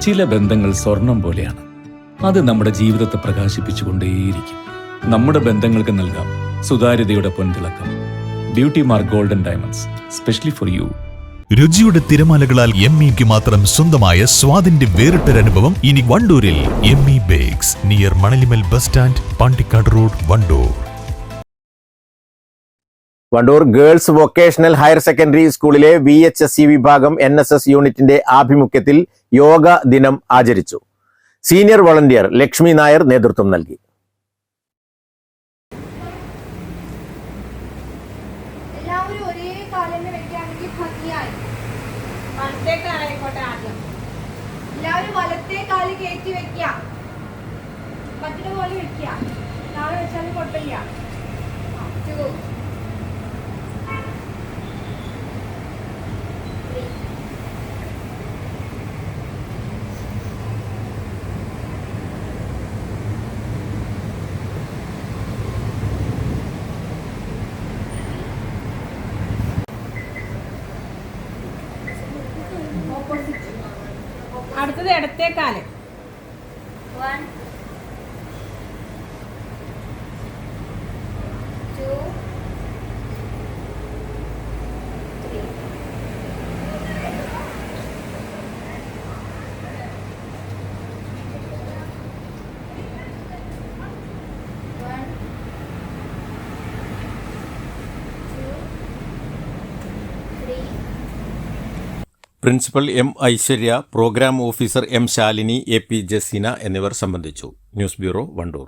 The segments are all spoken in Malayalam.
ചില ബന്ധങ്ങൾ സ്വർണം പോലെയാണ്. അത് നമ്മുടെ ജീവിതത്തെ പ്രകാശിപ്പിച്ചുകൊണ്ടേയിരിക്കും. നമ്മുടെ ബന്ധങ്ങൾക്ക് നൽകാം സുതാര്യതയുടെ പൊൻതിളക്കം. Beauty mark golden diamonds, specially for you. രുചിയുടെ തിരമാലകളാൽ എംഇക്ക് മാത്രം സ്വന്തമായ സ്വാദിന്റെ വേറിട്ടൊരനുഭവം ഇനി വണ്ടൂരിൽ. M E bakes, near Manalimal bus stand, Pandikkad road, Wandoor. Wandoor girls vocational higher secondary സ്കൂളിലെ VHSE വിഭാഗം NSS യൂണിറ്റിന്റെ ആഭിമുഖ്യത്തിൽ യോഗ ദിനം ആചരിച്ചു. സീനിയർ വോളണ്ടിയർ ലക്ഷ്മി നായർ നേതൃത്വം നൽകി. എല്ലാവരും വലത്തേ കാല് കയറ്റി വെക്കുക, പറ്റുന്ന പോലെ വെക്കുക. നാളെ വെച്ചാലും കുഴപ്പമില്ല. അടുത്തത് ഇടത്തേക്കാല്. 1 2 3. Principal M. Aishwarya, programme officer M. Shalini, AP Jaseena എന്നിവർ സംബന്ധിച്ചു. News bureau, Wandoor.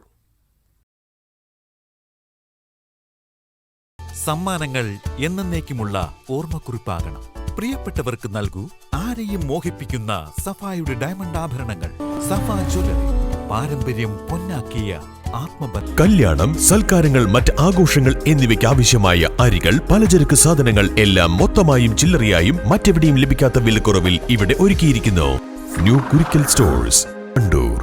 സമ്മാനങ്ങൾ എന്നേക്കുമുള്ള ഓർമ്മക്കുറിപ്പാകണം. പ്രിയപ്പെട്ടവർക്ക് നൽകൂ ആരെയും മോഹിപ്പിക്കുന്ന സഫായുടെ ഡയമണ്ട് ആഭരണങ്ങൾ. സഫ ജ്വല്ലറി, പാരമ്പര്യം പൊന്നാക്കിയ ആത്മബന്ധം. കല്യാണം, സൽക്കാരങ്ങൾ, മറ്റ് ആഘോഷങ്ങൾ എന്നിവയ്ക്ക് ആവശ്യമായ അരികൾ, പലചരക്ക് സാധനങ്ങൾ എല്ലാം മൊത്തമായും ചില്ലറയായും മറ്റെവിടെയും ലഭിക്കാത്ത വിലക്കുറവിൽ ഇവിടെ ഒരുക്കിയിരിക്കുന്നു. New Kurikkal stores, Wandoor.